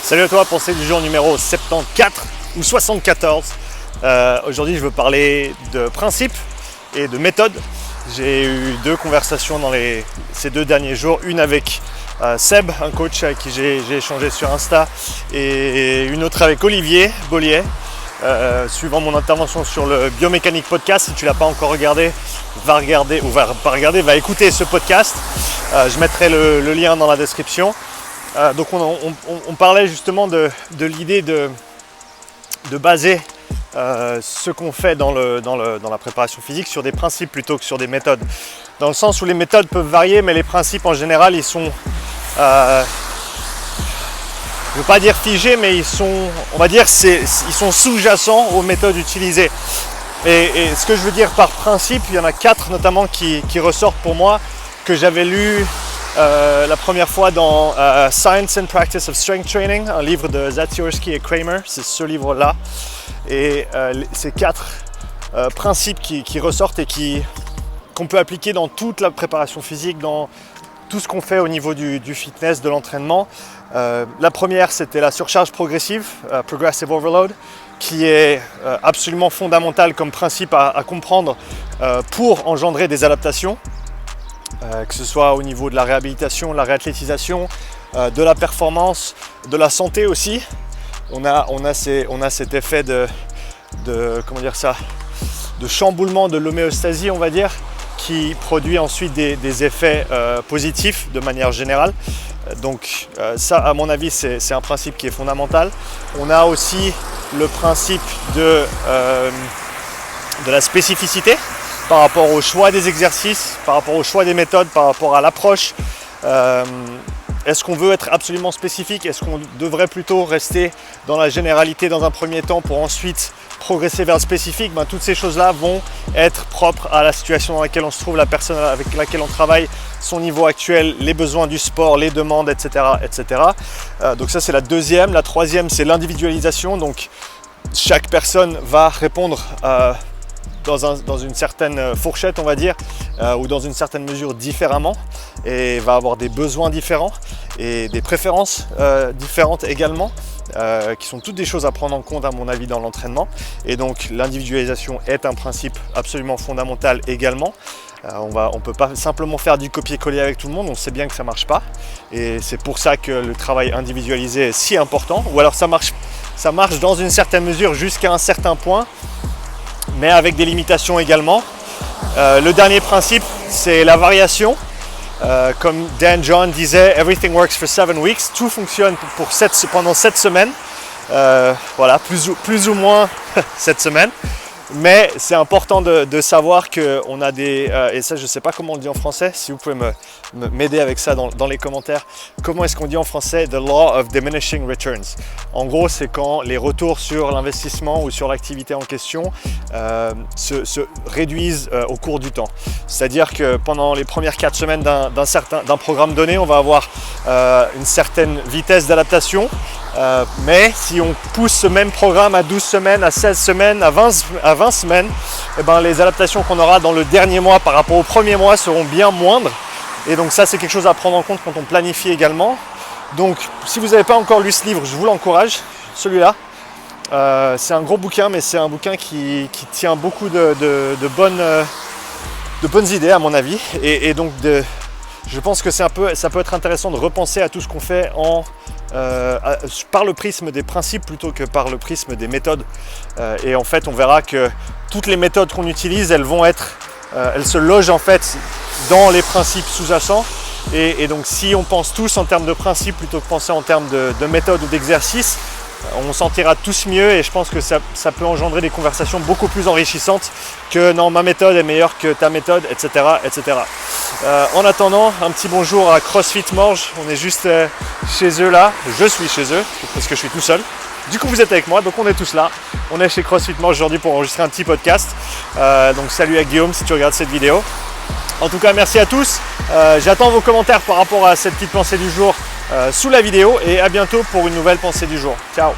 Salut à toi, pensée du jour numéro 74 ou 74. Aujourd'hui, je veux parler de principes et de méthodes. J'ai eu deux conversations dans ces 2 derniers jours. Une avec Seb, un coach avec qui j'ai échangé sur Insta, et une autre avec Olivier Bollier. Suivant mon intervention sur le Biomécanique Podcast, si tu ne l'as pas encore regardé, va écouter ce podcast. Je mettrai le lien dans la description. Donc on parlait justement de l'idée de baser ce qu'on fait dans la préparation physique sur des principes plutôt que sur des méthodes. Dans le sens où les méthodes peuvent varier, mais les principes en général, ils sont, je ne veux pas dire figés, mais ils sont sous-jacents aux méthodes utilisées. Et ce que je veux dire par principe, il y en a 4 notamment qui ressortent pour moi, que j'avais lu la première fois dans Science and Practice of Strength Training, un livre de Zatsiorsky et Kramer. C'est ce livre-là. Et ces 4 principes qui ressortent et qu'on peut appliquer dans toute la préparation physique, dans tout ce qu'on fait au niveau du fitness, de l'entraînement. La première, c'était la surcharge progressive, Progressive Overload, qui est absolument fondamentale comme principe à comprendre pour engendrer des adaptations. Que ce soit au niveau de la réhabilitation, de la réathlétisation, de la performance, de la santé aussi. On a cet effet de chamboulement de l'homéostasie, on va dire, qui produit ensuite des effets positifs de manière générale. Donc ça, à mon avis, c'est un principe qui est fondamental. On a aussi le principe de la spécificité, par rapport au choix des exercices, par rapport au choix des méthodes, par rapport à l'approche. Est-ce qu'on veut être absolument spécifique? Est-ce qu'on devrait plutôt rester dans la généralité dans un premier temps pour ensuite progresser vers le spécifique? Toutes ces choses-là vont être propres à la situation dans laquelle on se trouve, la personne avec laquelle on travaille, son niveau actuel, les besoins du sport, les demandes, etc. etc. Donc ça, c'est la deuxième. La troisième, c'est l'individualisation. Donc chaque personne va répondre dans une certaine fourchette, on va dire, ou dans une certaine mesure différemment, et va avoir des besoins différents et des préférences différentes également, qui sont toutes des choses à prendre en compte à mon avis dans l'entraînement. Et donc l'individualisation est un principe absolument fondamental également. On ne peut pas simplement faire du copier-coller avec tout le monde, on sait bien que ça ne marche pas, et c'est pour ça que le travail individualisé est si important. Ou alors ça marche dans une certaine mesure jusqu'à un certain point, mais avec des limitations également. Le dernier principe, c'est la variation. Comme Dan John disait, everything works for 7 weeks. Tout fonctionne pendant 7 semaines. Voilà, plus ou moins 7 semaines. Mais c'est important de savoir qu'on a et ça je ne sais pas comment on le dit en français, si vous pouvez m'aider avec ça dans les commentaires. Comment est-ce qu'on dit en français the law of diminishing returns? En gros, c'est quand les retours sur l'investissement ou sur l'activité en question se réduisent au cours du temps. C'est-à-dire que pendant les premières 4 semaines d'un programme donné, on va avoir une certaine vitesse d'adaptation. Mais si on pousse ce même programme à 12 semaines, à 16 semaines, à 20 semaines, les adaptations qu'on aura dans le dernier mois par rapport au premier mois seront bien moindres. Et donc ça, c'est quelque chose à prendre en compte quand on planifie également. Donc si vous n'avez pas encore lu ce livre, je vous l'encourage, celui-là. C'est un gros bouquin, mais c'est un bouquin qui tient beaucoup de bonnes idées à mon avis. Et donc je pense que ça peut être intéressant de repenser à tout ce qu'on fait par le prisme des principes plutôt que par le prisme des méthodes. Et en fait, on verra que toutes les méthodes qu'on utilise, elles se logent en fait dans les principes sous-jacents. Et donc, si on pense tous en termes de principes plutôt que penser en termes de méthodes ou d'exercices, on sentira tous mieux, et je pense que ça peut engendrer des conversations beaucoup plus enrichissantes que non, ma méthode est meilleure que ta méthode, etc. etc. En attendant, un petit bonjour à CrossFit Morges. On est juste chez eux là. Je suis chez eux parce que je suis tout seul. Du coup, vous êtes avec moi, donc on est tous là. On est chez CrossFit Morges aujourd'hui pour enregistrer un petit podcast. Donc salut à Guillaume si tu regardes cette vidéo. En tout cas, merci à tous. J'attends vos commentaires par rapport à cette petite pensée du jour sous la vidéo, et à bientôt pour une nouvelle pensée du jour. Ciao!